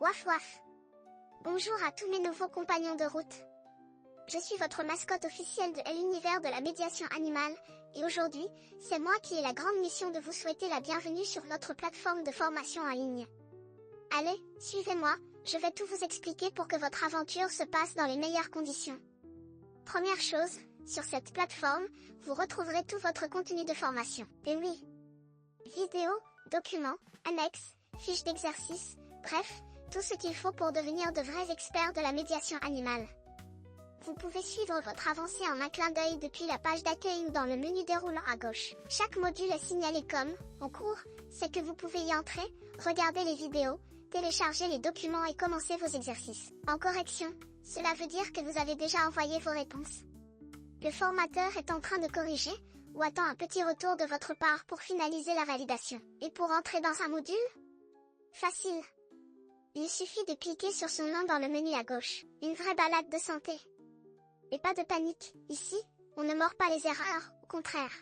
Waf waf. Bonjour à tous mes nouveaux compagnons de route. Je suis votre mascotte officielle de l'univers de la médiation animale, et aujourd'hui, c'est moi qui ai la grande mission de vous souhaiter la bienvenue sur notre plateforme de formation en ligne. Allez, suivez-moi, je vais tout vous expliquer pour que votre aventure se passe dans les meilleures conditions. Première chose, sur cette plateforme, vous retrouverez tout votre contenu de formation. Et oui, vidéos, documents, annexes, fiches d'exercice, bref, tout ce qu'il faut pour devenir de vrais experts de la médiation animale. Vous pouvez suivre votre avancée en un clin d'œil depuis la page d'accueil ou dans le menu déroulant à gauche. Chaque module est signalé comme « en cours », c'est que vous pouvez y entrer, regarder les vidéos, télécharger les documents et commencer vos exercices. En correction, cela veut dire que vous avez déjà envoyé vos réponses. Le formateur est en train de corriger, ou attend un petit retour de votre part pour finaliser la validation. Et pour entrer dans un module? Facile. Il suffit de cliquer sur son nom dans le menu à gauche. Une vraie balade de santé. Et pas de panique, ici, on ne mord pas les erreurs, au contraire.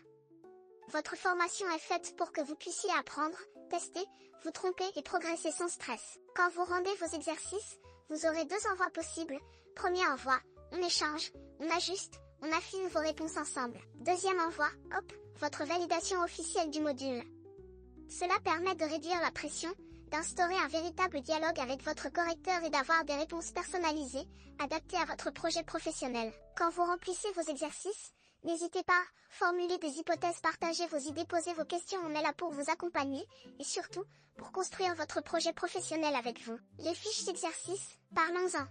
Votre formation est faite pour que vous puissiez apprendre, tester, vous tromper et progresser sans stress. Quand vous rendez vos exercices, vous aurez deux envois possibles. Premier envoi, on échange, on ajuste, on affine vos réponses ensemble. Deuxième envoi, hop, votre validation officielle du module. Cela permet de réduire la pression, d'instaurer un véritable dialogue avec votre correcteur et d'avoir des réponses personnalisées, adaptées à votre projet professionnel. Quand vous remplissez vos exercices, n'hésitez pas, formulez des hypothèses, partagez vos idées, posez vos questions, on est là pour vous accompagner, et surtout, pour construire votre projet professionnel avec vous. Les fiches d'exercice, parlons-en.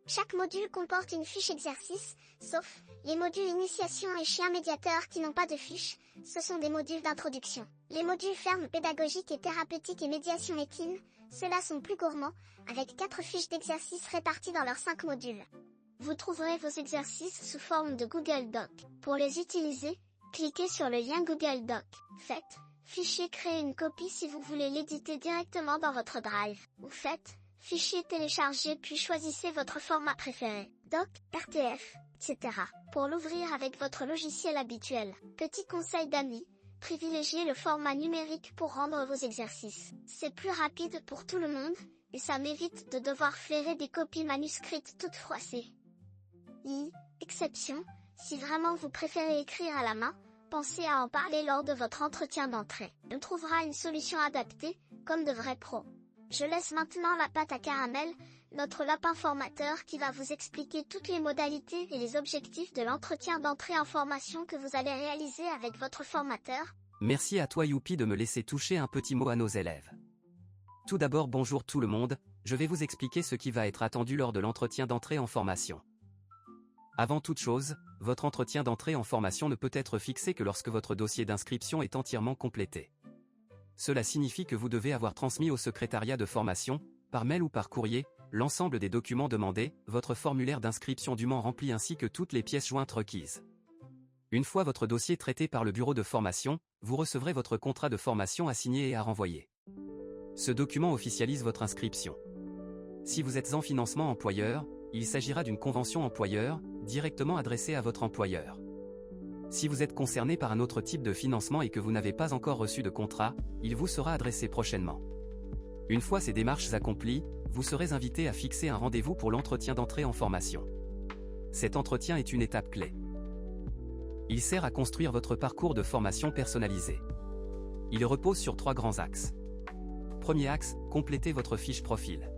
Chaque module comporte une fiche exercice, sauf les modules initiation et chien médiateur qui n'ont pas de fiche, ce sont des modules d'introduction. Les modules fermes pédagogiques et thérapeutiques et médiation équine, ceux-là sont plus gourmands, avec 4 fiches d'exercice réparties dans leurs 5 modules. Vous trouverez vos exercices sous forme de Google Doc. Pour les utiliser, cliquez sur le lien Google Doc. Faites, fichier, créer une copie si vous voulez l'éditer directement dans votre Drive. Ou faites, fichier télécharger puis choisissez votre format préféré, doc, RTF, etc. Pour l'ouvrir avec votre logiciel habituel. Petit conseil d'amis, privilégiez le format numérique pour rendre vos exercices. C'est plus rapide pour tout le monde, et ça m'évite de devoir flairer des copies manuscrites toutes froissées. Exception, si vraiment vous préférez écrire à la main, pensez à en parler lors de votre entretien d'entrée. On trouvera une solution adaptée, comme de vrais pros. Je laisse maintenant la pâte à caramel, notre lapin formateur qui va vous expliquer toutes les modalités et les objectifs de l'entretien d'entrée en formation que vous allez réaliser avec votre formateur. Merci à toi Youpi de me laisser toucher un petit mot à nos élèves. Tout d'abord bonjour tout le monde, je vais vous expliquer ce qui va être attendu lors de l'entretien d'entrée en formation. Avant toute chose, votre entretien d'entrée en formation ne peut être fixé que lorsque votre dossier d'inscription est entièrement complété. Cela signifie que vous devez avoir transmis au secrétariat de formation, par mail ou par courrier, l'ensemble des documents demandés, votre formulaire d'inscription dûment rempli ainsi que toutes les pièces jointes requises. Une fois votre dossier traité par le bureau de formation, vous recevrez votre contrat de formation à signer et à renvoyer. Ce document officialise votre inscription. Si vous êtes en financement employeur, il s'agira d'une convention employeur, directement adressée à votre employeur. Si vous êtes concerné par un autre type de financement et que vous n'avez pas encore reçu de contrat, il vous sera adressé prochainement. Une fois ces démarches accomplies, vous serez invité à fixer un rendez-vous pour l'entretien d'entrée en formation. Cet entretien est une étape clé. Il sert à construire votre parcours de formation personnalisé. Il repose sur 3 grands axes. Premier axe, complétez votre fiche profil.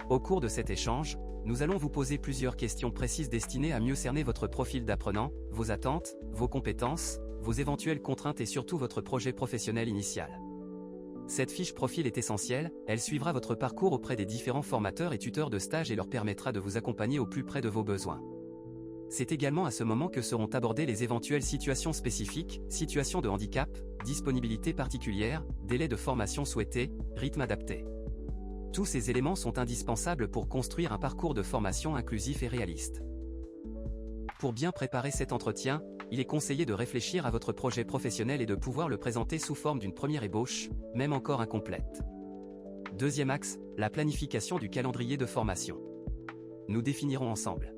Au cours de cet échange, nous allons vous poser plusieurs questions précises destinées à mieux cerner votre profil d'apprenant, vos attentes, vos compétences, vos éventuelles contraintes et surtout votre projet professionnel initial. Cette fiche profil est essentielle, elle suivra votre parcours auprès des différents formateurs et tuteurs de stage et leur permettra de vous accompagner au plus près de vos besoins. C'est également à ce moment que seront abordées les éventuelles situations spécifiques, situations de handicap, disponibilité particulière, délai de formation souhaité, rythme adapté. Tous ces éléments sont indispensables pour construire un parcours de formation inclusif et réaliste. Pour bien préparer cet entretien, il est conseillé de réfléchir à votre projet professionnel et de pouvoir le présenter sous forme d'une première ébauche, même encore incomplète. Deuxième axe, la planification du calendrier de formation. Nous définirons ensemble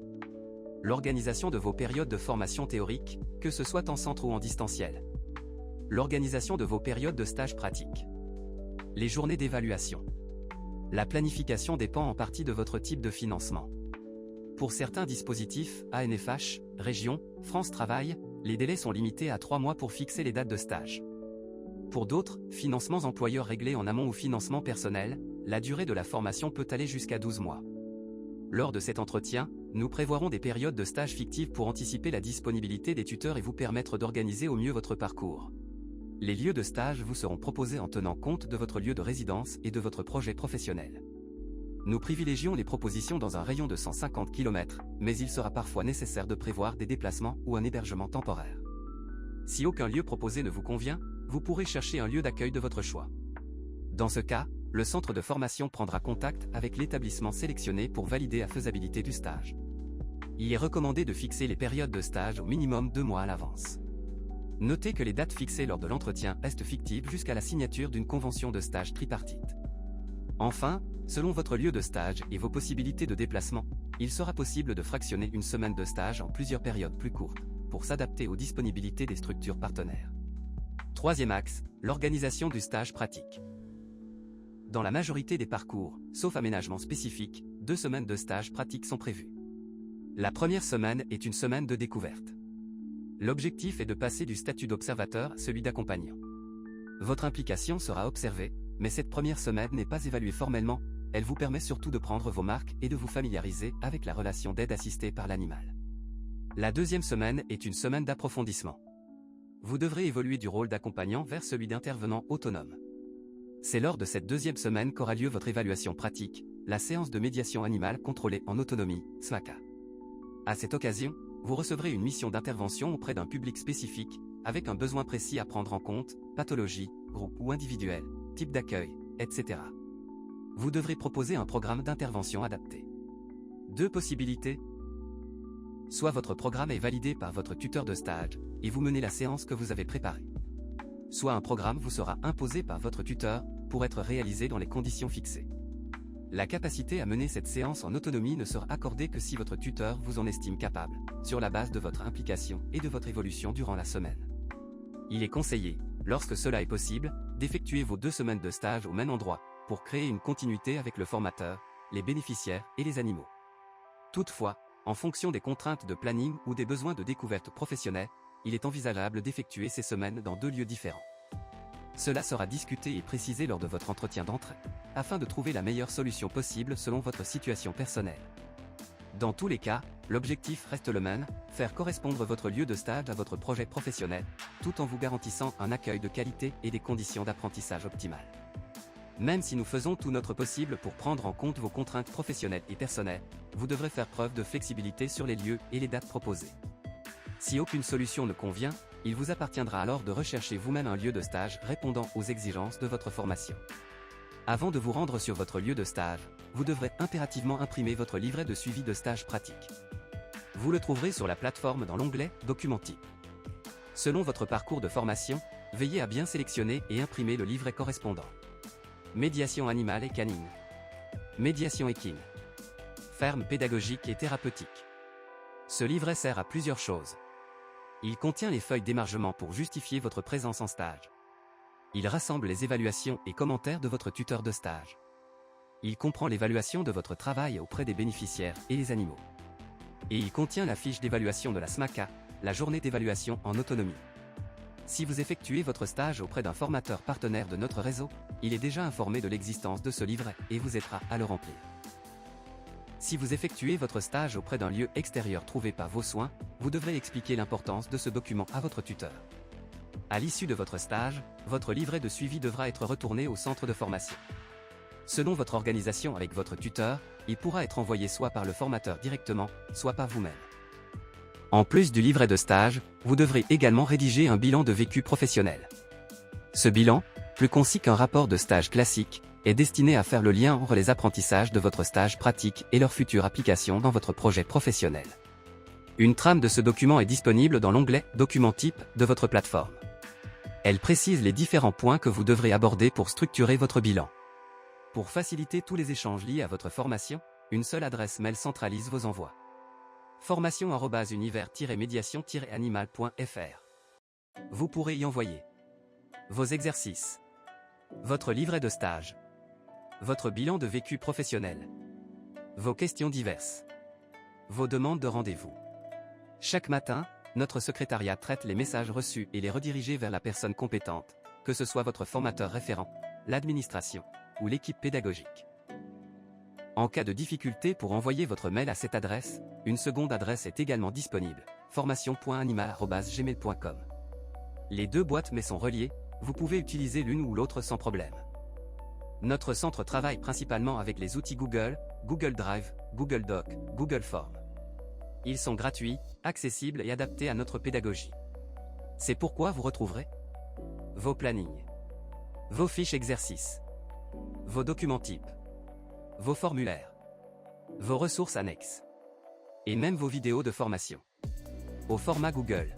l'organisation de vos périodes de formation théorique, que ce soit en centre ou en distanciel. L'organisation de vos périodes de stage pratique. Les journées d'évaluation. La planification dépend en partie de votre type de financement. Pour certains dispositifs, ANFH, Région, France Travail, les délais sont limités à 3 mois pour fixer les dates de stage. Pour d'autres, financements employeurs réglés en amont ou financement personnel, la durée de la formation peut aller jusqu'à 12 mois. Lors de cet entretien, nous prévoirons des périodes de stage fictives pour anticiper la disponibilité des tuteurs et vous permettre d'organiser au mieux votre parcours. Les lieux de stage vous seront proposés en tenant compte de votre lieu de résidence et de votre projet professionnel. Nous privilégions les propositions dans un rayon de 150 km, mais il sera parfois nécessaire de prévoir des déplacements ou un hébergement temporaire. Si aucun lieu proposé ne vous convient, vous pourrez chercher un lieu d'accueil de votre choix. Dans ce cas, le centre de formation prendra contact avec l'établissement sélectionné pour valider la faisabilité du stage. Il est recommandé de fixer les périodes de stage au minimum 2 mois à l'avance. Notez que les dates fixées lors de l'entretien restent fictives jusqu'à la signature d'une convention de stage tripartite. Enfin, selon votre lieu de stage et vos possibilités de déplacement, il sera possible de fractionner une semaine de stage en plusieurs périodes plus courtes, pour s'adapter aux disponibilités des structures partenaires. Troisième axe, l'organisation du stage pratique. Dans la majorité des parcours, sauf aménagement spécifique, 2 semaines de stage pratique sont prévues. La première semaine est une semaine de découverte. L'objectif est de passer du statut d'observateur à celui d'accompagnant. Votre implication sera observée, mais cette première semaine n'est pas évaluée formellement, elle vous permet surtout de prendre vos marques et de vous familiariser avec la relation d'aide assistée par l'animal. La deuxième semaine est une semaine d'approfondissement. Vous devrez évoluer du rôle d'accompagnant vers celui d'intervenant autonome. C'est lors de cette deuxième semaine qu'aura lieu votre évaluation pratique, la séance de médiation animale contrôlée en autonomie, SMACA. À cette occasion, vous recevrez une mission d'intervention auprès d'un public spécifique, avec un besoin précis à prendre en compte, pathologie, groupe ou individuel, type d'accueil, etc. Vous devrez proposer un programme d'intervention adapté. 2 possibilités. Soit votre programme est validé par votre tuteur de stage, et vous menez la séance que vous avez préparée. Soit un programme vous sera imposé par votre tuteur, pour être réalisé dans les conditions fixées. La capacité à mener cette séance en autonomie ne sera accordée que si votre tuteur vous en estime capable, sur la base de votre implication et de votre évolution durant la semaine. Il est conseillé, lorsque cela est possible, d'effectuer vos 2 semaines de stage au même endroit, pour créer une continuité avec le formateur, les bénéficiaires et les animaux. Toutefois, en fonction des contraintes de planning ou des besoins de découverte professionnelle, il est envisageable d'effectuer ces semaines dans 2 lieux différents. Cela sera discuté et précisé lors de votre entretien d'entrée, afin de trouver la meilleure solution possible selon votre situation personnelle. Dans tous les cas, l'objectif reste le même, faire correspondre votre lieu de stage à votre projet professionnel, tout en vous garantissant un accueil de qualité et des conditions d'apprentissage optimales. Même si nous faisons tout notre possible pour prendre en compte vos contraintes professionnelles et personnelles, vous devrez faire preuve de flexibilité sur les lieux et les dates proposées. Si aucune solution ne convient, il vous appartiendra alors de rechercher vous-même un lieu de stage répondant aux exigences de votre formation. Avant de vous rendre sur votre lieu de stage, vous devrez impérativement imprimer votre livret de suivi de stage pratique. Vous le trouverez sur la plateforme dans l'onglet « Document type ». Selon votre parcours de formation, veillez à bien sélectionner et imprimer le livret correspondant. Médiation animale et canine. Médiation équine. Ferme pédagogique et thérapeutique. Ce livret sert à plusieurs choses. Il contient les feuilles d'émargement pour justifier votre présence en stage. Il rassemble les évaluations et commentaires de votre tuteur de stage. Il comprend l'évaluation de votre travail auprès des bénéficiaires et les animaux. Et il contient la fiche d'évaluation de la SMACA, la journée d'évaluation en autonomie. Si vous effectuez votre stage auprès d'un formateur partenaire de notre réseau, il est déjà informé de l'existence de ce livret et vous aidera à le remplir. Si vous effectuez votre stage auprès d'un lieu extérieur trouvé par vos soins, vous devrez expliquer l'importance de ce document à votre tuteur. À l'issue de votre stage, votre livret de suivi devra être retourné au centre de formation. Selon votre organisation avec votre tuteur, il pourra être envoyé soit par le formateur directement, soit par vous-même. En plus du livret de stage, vous devrez également rédiger un bilan de vécu professionnel. Ce bilan, plus concis qu'un rapport de stage classique, est destiné à faire le lien entre les apprentissages de votre stage pratique et leur future application dans votre projet professionnel. Une trame de ce document est disponible dans l'onglet « Document type » de votre plateforme. Elle précise les différents points que vous devrez aborder pour structurer votre bilan. Pour faciliter tous les échanges liés à votre formation, une seule adresse mail centralise vos envois. formation@univers-médiation-animal.fr. Vous pourrez y envoyer vos exercices, votre livret de stage, Votre bilan de vécu professionnel. Vos questions diverses. Vos demandes de rendez-vous. Chaque matin, notre secrétariat traite les messages reçus et les redirige vers la personne compétente, que ce soit votre formateur référent, l'administration ou l'équipe pédagogique. En cas de difficulté pour envoyer votre mail à cette adresse, une seconde adresse est également disponible, formation.animal@gmail.com. Les deux boîtes mail sont reliées, vous pouvez utiliser l'une ou l'autre sans problème. Notre centre travaille principalement avec les outils Google, Google Drive, Google Doc, Google Forms. Ils sont gratuits, accessibles et adaptés à notre pédagogie. C'est pourquoi vous retrouverez vos plannings, vos fiches exercices, vos documents types, vos formulaires, vos ressources annexes, et même vos vidéos de formation. Au format Google.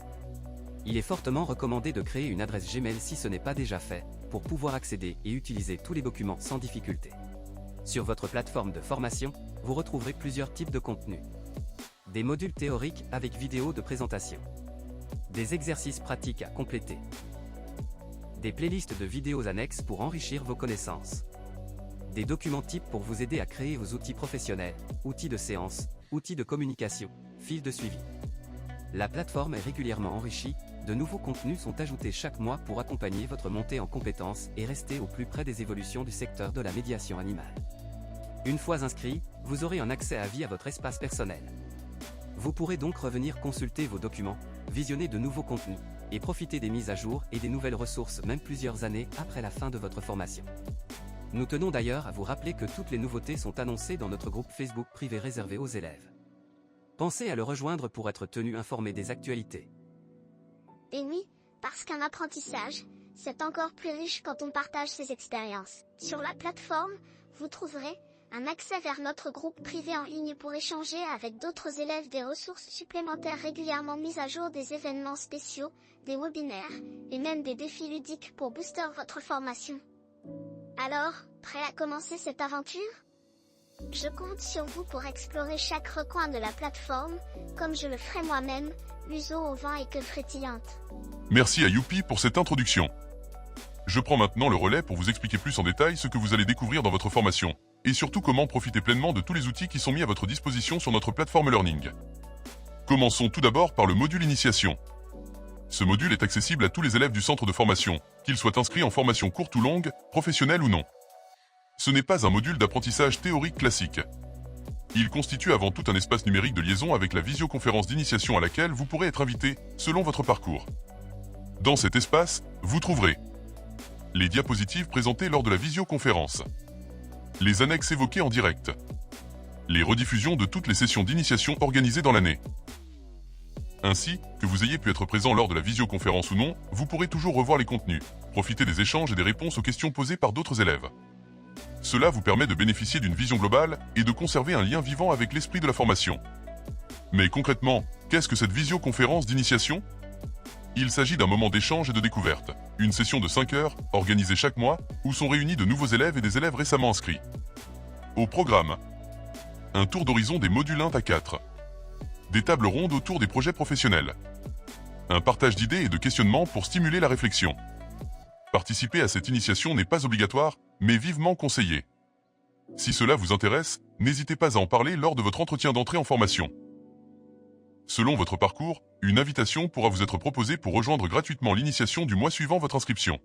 Il est fortement recommandé de créer une adresse Gmail si ce n'est pas déjà fait, pour pouvoir accéder et utiliser tous les documents sans difficulté. Sur votre plateforme de formation, vous retrouverez plusieurs types de contenus. Des modules théoriques avec vidéos de présentation. Des exercices pratiques à compléter. Des playlists de vidéos annexes pour enrichir vos connaissances. Des documents types pour vous aider à créer vos outils professionnels, outils de séance, outils de communication, fils de suivi. La plateforme est régulièrement enrichie, de nouveaux contenus sont ajoutés chaque mois pour accompagner votre montée en compétences et rester au plus près des évolutions du secteur de la médiation animale. Une fois inscrit, vous aurez un accès à vie à votre espace personnel. Vous pourrez donc revenir consulter vos documents, visionner de nouveaux contenus, et profiter des mises à jour et des nouvelles ressources même plusieurs années après la fin de votre formation. Nous tenons d'ailleurs à vous rappeler que toutes les nouveautés sont annoncées dans notre groupe Facebook privé réservé aux élèves. Pensez à le rejoindre pour être tenu informé des actualités. Et oui, parce qu'un apprentissage, c'est encore plus riche quand on partage ses expériences. Sur la plateforme, vous trouverez un accès vers notre groupe privé en ligne pour échanger avec d'autres élèves, des ressources supplémentaires régulièrement mises à jour, des événements spéciaux, des webinaires, et même des défis ludiques pour booster votre formation. Alors, prêt à commencer cette aventure ? Je compte sur vous pour explorer chaque recoin de la plateforme, comme je le ferai moi-même, museau au vent et queue frétillante. Merci à Youpi pour cette introduction. Je prends maintenant le relais pour vous expliquer plus en détail ce que vous allez découvrir dans votre formation, et surtout comment profiter pleinement de tous les outils qui sont mis à votre disposition sur notre plateforme Learning. Commençons tout d'abord par le module Initiation. Ce module est accessible à tous les élèves du centre de formation, qu'ils soient inscrits en formation courte ou longue, professionnelle ou non. Ce n'est pas un module d'apprentissage théorique classique. Il constitue avant tout un espace numérique de liaison avec la visioconférence d'initiation à laquelle vous pourrez être invité, selon votre parcours. Dans cet espace, vous trouverez les diapositives présentées lors de la visioconférence, les annexes évoquées en direct, les rediffusions de toutes les sessions d'initiation organisées dans l'année. Ainsi, que vous ayez pu être présent lors de la visioconférence ou non, vous pourrez toujours revoir les contenus, profiter des échanges et des réponses aux questions posées par d'autres élèves. Cela vous permet de bénéficier d'une vision globale et de conserver un lien vivant avec l'esprit de la formation. Mais concrètement, qu'est-ce que cette visioconférence d'initiation ? Il s'agit d'un moment d'échange et de découverte, une session de 5 heures, organisée chaque mois, où sont réunis de nouveaux élèves et des élèves récemment inscrits. Au programme, un tour d'horizon des modules 1 à 4, des tables rondes autour des projets professionnels, un partage d'idées et de questionnements pour stimuler la réflexion. Participer à cette initiation n'est pas obligatoire, mais vivement conseillé. Si cela vous intéresse, n'hésitez pas à en parler lors de votre entretien d'entrée en formation. Selon votre parcours, une invitation pourra vous être proposée pour rejoindre gratuitement l'initiation du mois suivant votre inscription.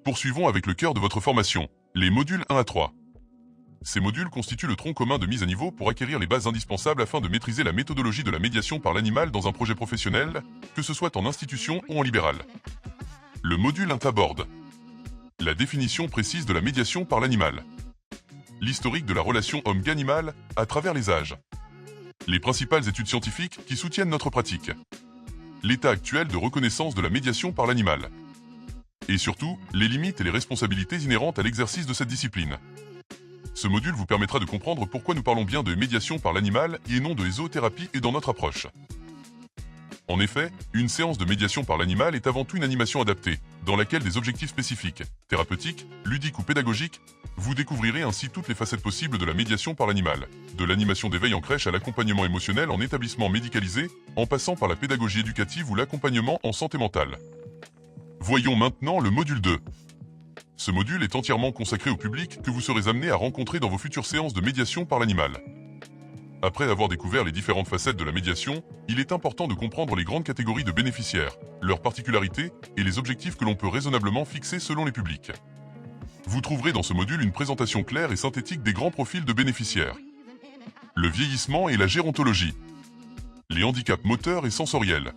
Poursuivons avec le cœur de votre formation, les modules 1 à 3. Ces modules constituent le tronc commun de mise à niveau pour acquérir les bases indispensables afin de maîtriser la méthodologie de la médiation par l'animal dans un projet professionnel, que ce soit en institution ou en libéral. Le module 1 aborde la définition précise de la médiation par l'animal, l'historique de la relation homme-animal à travers les âges, les principales études scientifiques qui soutiennent notre pratique, l'état actuel de reconnaissance de la médiation par l'animal, et surtout, les limites et les responsabilités inhérentes à l'exercice de cette discipline. Ce module vous permettra de comprendre pourquoi nous parlons bien de médiation par l'animal et non de zoothérapie et dans notre approche. En effet, une séance de médiation par l'animal est avant tout une animation adaptée, dans laquelle des objectifs spécifiques, thérapeutiques, ludiques ou pédagogiques, vous découvrirez ainsi toutes les facettes possibles de la médiation par l'animal, de l'animation d'éveil en crèche à l'accompagnement émotionnel en établissement médicalisé, en passant par la pédagogie éducative ou l'accompagnement en santé mentale. Voyons maintenant le module 2. Ce module est entièrement consacré au public que vous serez amené à rencontrer dans vos futures séances de médiation par l'animal. Après avoir découvert les différentes facettes de la médiation, il est important de comprendre les grandes catégories de bénéficiaires, leurs particularités et les objectifs que l'on peut raisonnablement fixer selon les publics. Vous trouverez dans ce module une présentation claire et synthétique des grands profils de bénéficiaires. Le vieillissement et la gérontologie. Les handicaps moteurs et sensoriels.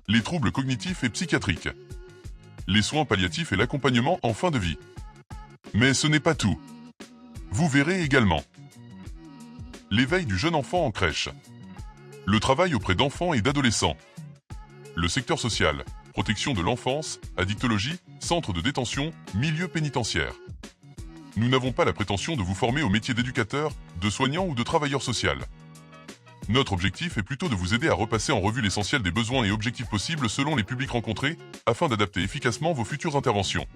Les troubles cognitifs et psychiatriques. Les soins palliatifs et l'accompagnement en fin de vie. Mais ce n'est pas tout. Vous verrez également l'éveil du jeune enfant en crèche, le travail auprès d'enfants et d'adolescents, le secteur social, protection de l'enfance, addictologie, centre de détention, milieu pénitentiaire. Nous n'avons pas la prétention de vous former au métier d'éducateur, de soignant ou de travailleur social. Notre objectif est plutôt de vous aider à repasser en revue l'essentiel des besoins et objectifs possibles selon les publics rencontrés, afin d'adapter efficacement vos futures interventions.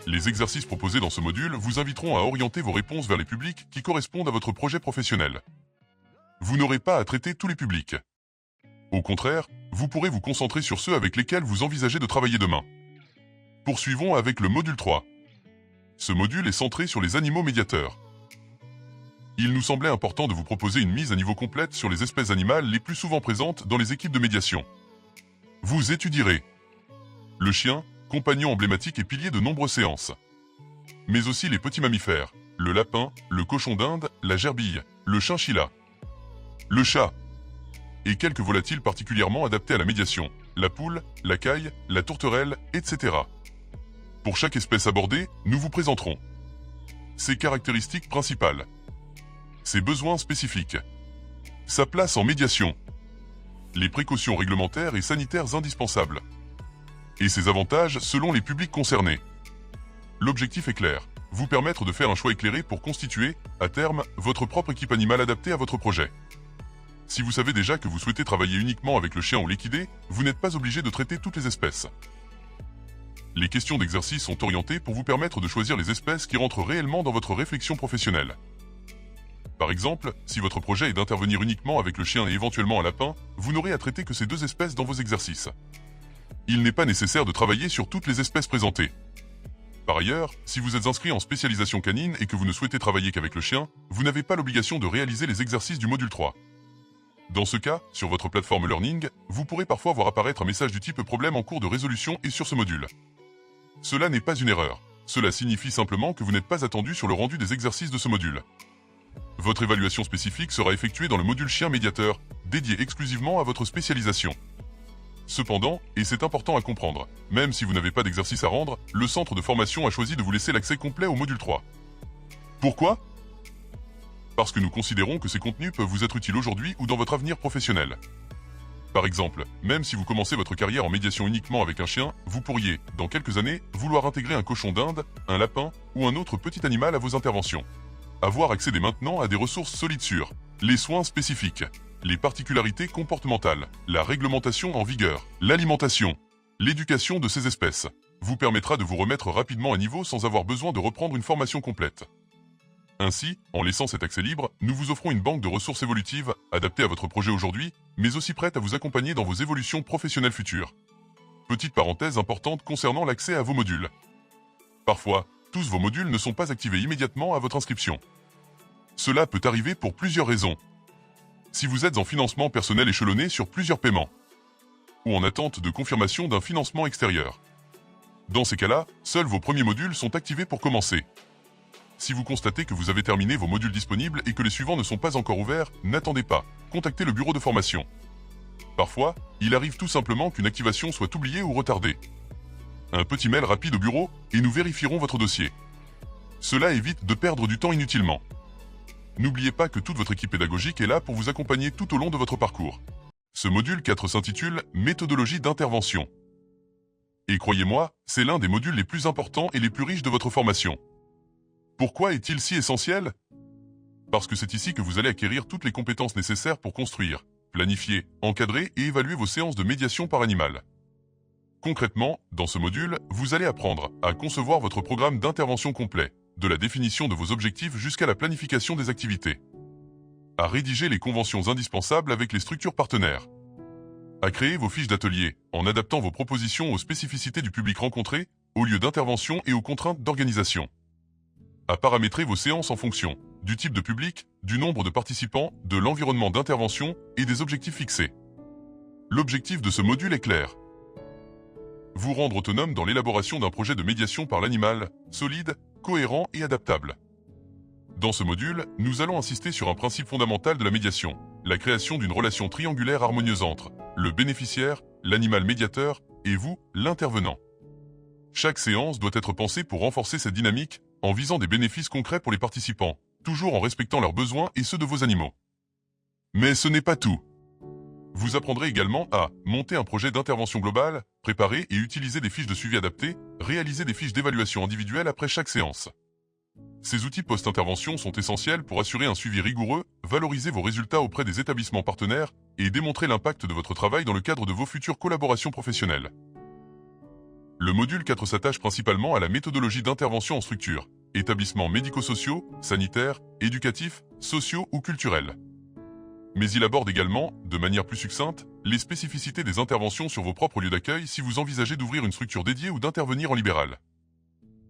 Les exercices proposés dans ce module vous inviteront à orienter vos réponses vers les publics qui correspondent à votre projet professionnel. Vous n'aurez pas à traiter tous les publics. Au contraire, vous pourrez vous concentrer sur ceux avec lesquels vous envisagez de travailler demain. Poursuivons avec le module 3. Ce module est centré sur les animaux médiateurs. Il nous semblait important de vous proposer une mise à niveau complète sur les espèces animales les plus souvent présentes dans les équipes de médiation. Vous étudierez le chien, compagnon emblématique et pilier de nombreuses séances, mais aussi les petits mammifères, le lapin, le cochon d'Inde, la gerbille, le chinchilla, le chat, et quelques volatiles particulièrement adaptés à la médiation, la poule, la caille, la tourterelle, etc. Pour chaque espèce abordée, nous vous présenterons ses caractéristiques principales, ses besoins spécifiques, sa place en médiation, les précautions réglementaires et sanitaires indispensables, et ses avantages selon les publics concernés. L'objectif est clair, vous permettre de faire un choix éclairé pour constituer, à terme, votre propre équipe animale adaptée à votre projet. Si vous savez déjà que vous souhaitez travailler uniquement avec le chien ou l'équidé, vous n'êtes pas obligé de traiter toutes les espèces. Les questions d'exercice sont orientées pour vous permettre de choisir les espèces qui rentrent réellement dans votre réflexion professionnelle. Par exemple, si votre projet est d'intervenir uniquement avec le chien et éventuellement un lapin, vous n'aurez à traiter que ces deux espèces dans vos exercices. Il n'est pas nécessaire de travailler sur toutes les espèces présentées. Par ailleurs, si vous êtes inscrit en spécialisation canine et que vous ne souhaitez travailler qu'avec le chien, vous n'avez pas l'obligation de réaliser les exercices du module 3. Dans ce cas, sur votre plateforme Learning, vous pourrez parfois voir apparaître un message du type « Problème en cours de résolution » et sur ce module. Cela n'est pas une erreur. Cela signifie simplement que vous n'êtes pas attendu sur le rendu des exercices de ce module. Votre évaluation spécifique sera effectuée dans le module chien médiateur, dédié exclusivement à votre spécialisation. Cependant, et c'est important à comprendre, même si vous n'avez pas d'exercice à rendre, le centre de formation a choisi de vous laisser l'accès complet au module 3. Pourquoi ? Parce que nous considérons que ces contenus peuvent vous être utiles aujourd'hui ou dans votre avenir professionnel. Par exemple, même si vous commencez votre carrière en médiation uniquement avec un chien, vous pourriez, dans quelques années, vouloir intégrer un cochon d'Inde, un lapin ou un autre petit animal à vos interventions. Avoir accès dès maintenant à des ressources solides sur les soins spécifiques, les particularités comportementales, la réglementation en vigueur, l'alimentation, l'éducation de ces espèces, vous permettra de vous remettre rapidement à niveau sans avoir besoin de reprendre une formation complète. Ainsi, en laissant cet accès libre, nous vous offrons une banque de ressources évolutives, adaptées à votre projet aujourd'hui, mais aussi prête à vous accompagner dans vos évolutions professionnelles futures. Petite parenthèse importante concernant l'accès à vos modules. Parfois, tous vos modules ne sont pas activés immédiatement à votre inscription. Cela peut arriver pour plusieurs raisons. Si vous êtes en financement personnel échelonné sur plusieurs paiements, ou en attente de confirmation d'un financement extérieur. Dans ces cas-là, seuls vos premiers modules sont activés pour commencer. Si vous constatez que vous avez terminé vos modules disponibles et que les suivants ne sont pas encore ouverts, n'attendez pas, contactez le bureau de formation. Parfois, il arrive tout simplement qu'une activation soit oubliée ou retardée. Un petit mail rapide au bureau et nous vérifierons votre dossier. Cela évite de perdre du temps inutilement. N'oubliez pas que toute votre équipe pédagogique est là pour vous accompagner tout au long de votre parcours. Ce module 4 s'intitule « Méthodologie d'intervention ». Et croyez-moi, c'est l'un des modules les plus importants et les plus riches de votre formation. Pourquoi est-il si essentiel ? Parce que c'est ici que vous allez acquérir toutes les compétences nécessaires pour construire, planifier, encadrer et évaluer vos séances de médiation par animal. Concrètement, dans ce module, vous allez apprendre à concevoir votre programme d'intervention complet, de la définition de vos objectifs jusqu'à la planification des activités, à rédiger les conventions indispensables avec les structures partenaires, à créer vos fiches d'atelier en adaptant vos propositions aux spécificités du public rencontré, aux lieux d'intervention et aux contraintes d'organisation. À paramétrer vos séances en fonction du type de public, du nombre de participants, de l'environnement d'intervention et des objectifs fixés. L'objectif de ce module est clair. Vous rendre autonome dans l'élaboration d'un projet de médiation par l'animal, solide, cohérent et adaptable. Dans ce module, nous allons insister sur un principe fondamental de la médiation, la création d'une relation triangulaire harmonieuse entre le bénéficiaire, l'animal médiateur et vous, l'intervenant. Chaque séance doit être pensée pour renforcer cette dynamique en visant des bénéfices concrets pour les participants, toujours en respectant leurs besoins et ceux de vos animaux. Mais ce n'est pas tout. Vous apprendrez également à monter un projet d'intervention globale, préparer et utiliser des fiches de suivi adaptées, réaliser des fiches d'évaluation individuelle après chaque séance. Ces outils post-intervention sont essentiels pour assurer un suivi rigoureux, valoriser vos résultats auprès des établissements partenaires et démontrer l'impact de votre travail dans le cadre de vos futures collaborations professionnelles. Le module 4 s'attache principalement à la méthodologie d'intervention en structure, établissements médico-sociaux, sanitaires, éducatifs, sociaux ou culturels. Mais il aborde également, de manière plus succincte, les spécificités des interventions sur vos propres lieux d'accueil si vous envisagez d'ouvrir une structure dédiée ou d'intervenir en libéral.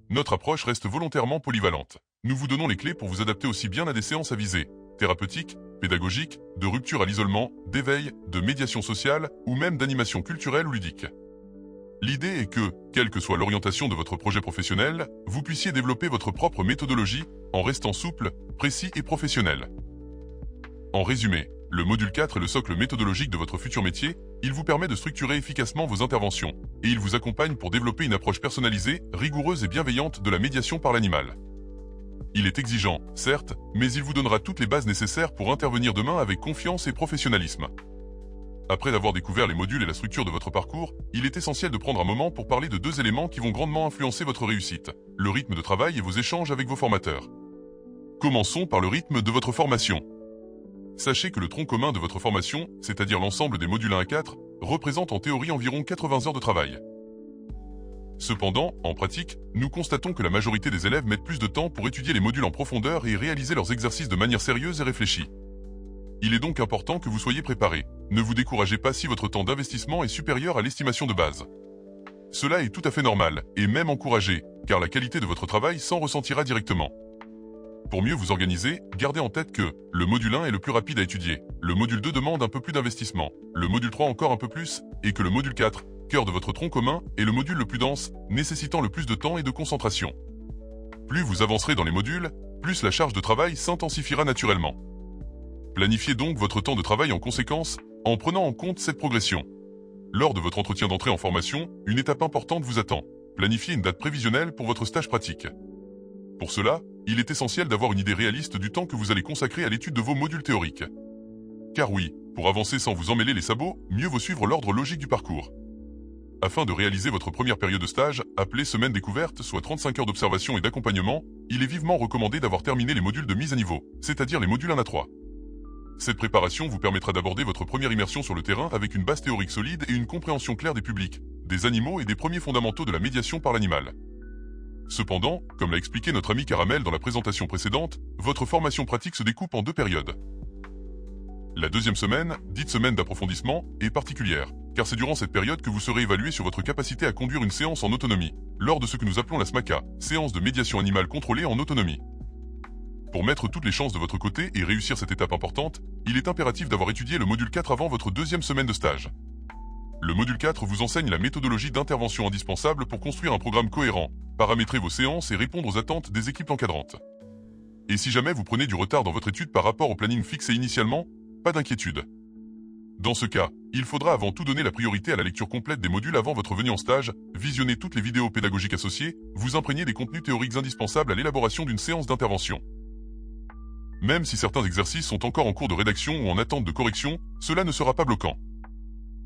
Notre approche reste volontairement polyvalente. Nous vous donnons les clés pour vous adapter aussi bien à des séances à visée thérapeutique, pédagogique, de rupture à l'isolement, d'éveil, de médiation sociale ou même d'animation culturelle ou ludique. L'idée est que, quelle que soit l'orientation de votre projet professionnel, vous puissiez développer votre propre méthodologie en restant souple, précis et professionnel. En résumé, le module 4 est le socle méthodologique de votre futur métier, il vous permet de structurer efficacement vos interventions, et il vous accompagne pour développer une approche personnalisée, rigoureuse et bienveillante de la médiation par l'animal. Il est exigeant, certes, mais il vous donnera toutes les bases nécessaires pour intervenir demain avec confiance et professionnalisme. Après avoir découvert les modules et la structure de votre parcours, il est essentiel de prendre un moment pour parler de deux éléments qui vont grandement influencer votre réussite, le rythme de travail et vos échanges avec vos formateurs. Commençons par le rythme de votre formation. Sachez que le tronc commun de votre formation, c'est-à-dire l'ensemble des modules 1 à 4, représente en théorie environ 80 heures de travail. Cependant, en pratique, nous constatons que la majorité des élèves mettent plus de temps pour étudier les modules en profondeur et réaliser leurs exercices de manière sérieuse et réfléchie. Il est donc important que vous soyez préparés. Ne vous découragez pas si votre temps d'investissement est supérieur à l'estimation de base. Cela est tout à fait normal, et même encouragé, car la qualité de votre travail s'en ressentira directement. Pour mieux vous organiser, gardez en tête que le module 1 est le plus rapide à étudier, le module 2 demande un peu plus d'investissement, le module 3 encore un peu plus, et que le module 4, cœur de votre tronc commun, est le module le plus dense, nécessitant le plus de temps et de concentration. Plus vous avancerez dans les modules, plus la charge de travail s'intensifiera naturellement. Planifiez donc votre temps de travail en conséquence, en prenant en compte cette progression. Lors de votre entretien d'entrée en formation, une étape importante vous attend. Planifiez une date prévisionnelle pour votre stage pratique. Pour cela, il est essentiel d'avoir une idée réaliste du temps que vous allez consacrer à l'étude de vos modules théoriques. Car oui, pour avancer sans vous emmêler les sabots, mieux vaut suivre l'ordre logique du parcours. Afin de réaliser votre première période de stage, appelée semaine découverte, soit 35 heures d'observation et d'accompagnement, il est vivement recommandé d'avoir terminé les modules de mise à niveau, c'est-à-dire les modules 1 à 3. Cette préparation vous permettra d'aborder votre première immersion sur le terrain avec une base théorique solide et une compréhension claire des publics, des animaux et des premiers fondamentaux de la médiation par l'animal. Cependant, comme l'a expliqué notre ami Caramel dans la présentation précédente, votre formation pratique se découpe en deux périodes. La deuxième semaine, dite semaine d'approfondissement, est particulière, car c'est durant cette période que vous serez évalué sur votre capacité à conduire une séance en autonomie, lors de ce que nous appelons la SMACA, séance de médiation animale contrôlée en autonomie. Pour mettre toutes les chances de votre côté et réussir cette étape importante, il est impératif d'avoir étudié le module 4 avant votre deuxième semaine de stage. Le module 4 vous enseigne la méthodologie d'intervention indispensable pour construire un programme cohérent, paramétrer vos séances et répondre aux attentes des équipes encadrantes. Et si jamais vous prenez du retard dans votre étude par rapport au planning fixé initialement, pas d'inquiétude. Dans ce cas, il faudra avant tout donner la priorité à la lecture complète des modules avant votre venue en stage, visionner toutes les vidéos pédagogiques associées, vous imprégner des contenus théoriques indispensables à l'élaboration d'une séance d'intervention. Même si certains exercices sont encore en cours de rédaction ou en attente de correction, cela ne sera pas bloquant.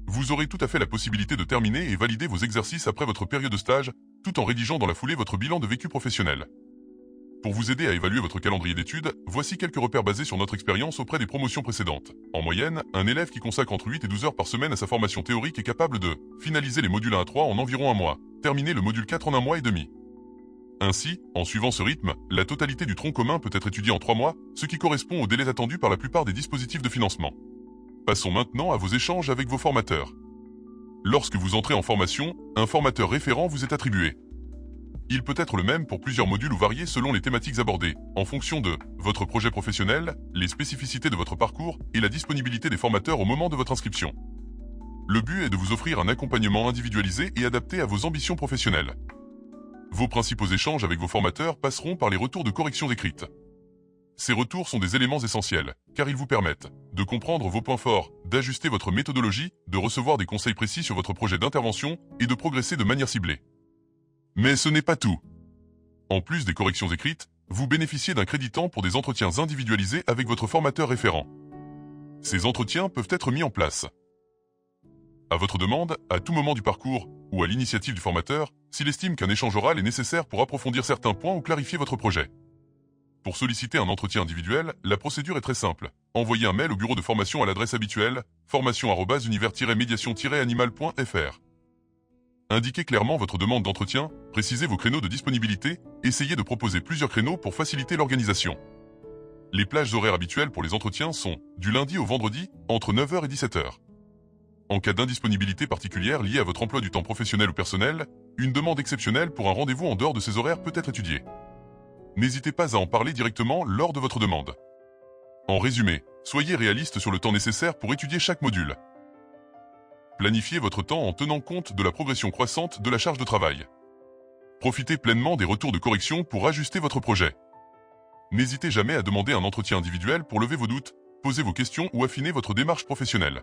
Vous aurez tout à fait la possibilité de terminer et valider vos exercices après votre période de stage, tout en rédigeant dans la foulée votre bilan de vécu professionnel. Pour vous aider à évaluer votre calendrier d'études, voici quelques repères basés sur notre expérience auprès des promotions précédentes. En moyenne, un élève qui consacre entre 8 et 12 heures par semaine à sa formation théorique est capable de finaliser les modules 1 à 3 en environ un mois, terminer le module 4 en un mois et demi. Ainsi, en suivant ce rythme, la totalité du tronc commun peut être étudiée en 3 mois, ce qui correspond au délai attendu par la plupart des dispositifs de financement. Passons maintenant à vos échanges avec vos formateurs. Lorsque vous entrez en formation, un formateur référent vous est attribué. Il peut être le même pour plusieurs modules ou variés selon les thématiques abordées, en fonction de votre projet professionnel, les spécificités de votre parcours et la disponibilité des formateurs au moment de votre inscription. Le but est de vous offrir un accompagnement individualisé et adapté à vos ambitions professionnelles. Vos principaux échanges avec vos formateurs passeront par les retours de corrections écrites. Ces retours sont des éléments essentiels, car ils vous permettent de comprendre vos points forts, d'ajuster votre méthodologie, de recevoir des conseils précis sur votre projet d'intervention et de progresser de manière ciblée. Mais ce n'est pas tout. En plus des corrections écrites, vous bénéficiez d'un crédit temps pour des entretiens individualisés avec votre formateur référent. Ces entretiens peuvent être mis en place à votre demande, à tout moment du parcours, ou à l'initiative du formateur, s'il estime qu'un échange oral est nécessaire pour approfondir certains points ou clarifier votre projet. Pour solliciter un entretien individuel, la procédure est très simple. Envoyez un mail au bureau de formation à l'adresse habituelle, formation@univers-médiation-animal.fr. Indiquez clairement votre demande d'entretien, précisez vos créneaux de disponibilité, essayez de proposer plusieurs créneaux pour faciliter l'organisation. Les plages horaires habituelles pour les entretiens sont du lundi au vendredi, entre 9h et 17h. En cas d'indisponibilité particulière liée à votre emploi du temps professionnel ou personnel, une demande exceptionnelle pour un rendez-vous en dehors de ces horaires peut être étudiée. N'hésitez pas à en parler directement lors de votre demande. En résumé, soyez réaliste sur le temps nécessaire pour étudier chaque module. Planifiez votre temps en tenant compte de la progression croissante de la charge de travail. Profitez pleinement des retours de correction pour ajuster votre projet. N'hésitez jamais à demander un entretien individuel pour lever vos doutes, poser vos questions ou affiner votre démarche professionnelle.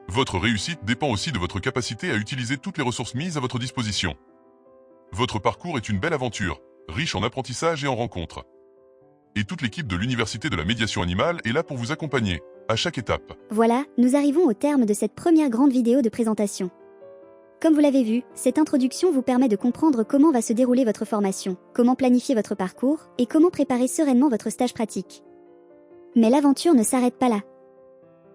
Votre réussite dépend aussi de votre capacité à utiliser toutes les ressources mises à votre disposition. Votre parcours est une belle aventure, riche en apprentissage et en rencontres. Et toute l'équipe de l'Université de la médiation animale est là pour vous accompagner, à chaque étape. Voilà, nous arrivons au terme de cette première grande vidéo de présentation. Comme vous l'avez vu, cette introduction vous permet de comprendre comment va se dérouler votre formation, comment planifier votre parcours et comment préparer sereinement votre stage pratique. Mais l'aventure ne s'arrête pas là.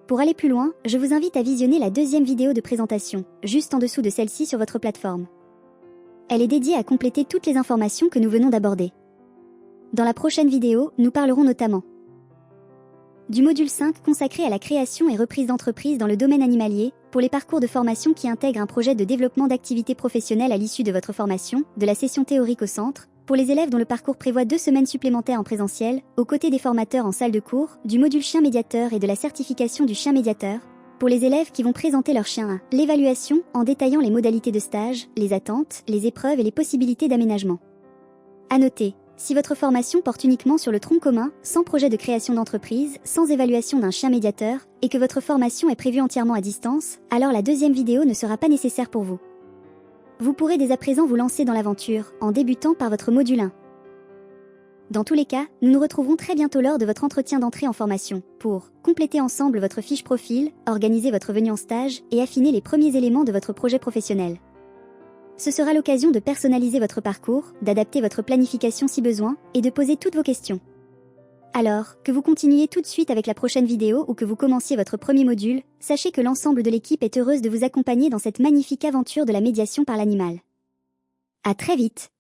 Pour aller plus loin, je vous invite à visionner la deuxième vidéo de présentation, juste en dessous de celle-ci sur votre plateforme. Elle est dédiée à compléter toutes les informations que nous venons d'aborder. Dans la prochaine vidéo, nous parlerons notamment du module 5 consacré à la création et reprise d'entreprise dans le domaine animalier, pour les parcours de formation qui intègrent un projet de développement d'activités professionnelles à l'issue de votre formation, de la session théorique au centre, pour les élèves dont le parcours prévoit 2 semaines supplémentaires en présentiel, aux côtés des formateurs en salle de cours, du module chien médiateur et de la certification du chien médiateur, pour les élèves qui vont présenter leur chien à l'évaluation en détaillant les modalités de stage, les attentes, les épreuves et les possibilités d'aménagement. À noter, si votre formation porte uniquement sur le tronc commun, sans projet de création d'entreprise, sans évaluation d'un chien médiateur, et que votre formation est prévue entièrement à distance, alors la deuxième vidéo ne sera pas nécessaire pour vous. Vous pourrez dès à présent vous lancer dans l'aventure, en débutant par votre module 1. Dans tous les cas, nous nous retrouverons très bientôt lors de votre entretien d'entrée en formation, pour compléter ensemble votre fiche profil, organiser votre venue en stage et affiner les premiers éléments de votre projet professionnel. Ce sera l'occasion de personnaliser votre parcours, d'adapter votre planification si besoin, et de poser toutes vos questions. Alors, que vous continuiez tout de suite avec la prochaine vidéo ou que vous commenciez votre premier module, sachez que l'ensemble de l'équipe est heureuse de vous accompagner dans cette magnifique aventure de la médiation par l'animal. À très vite!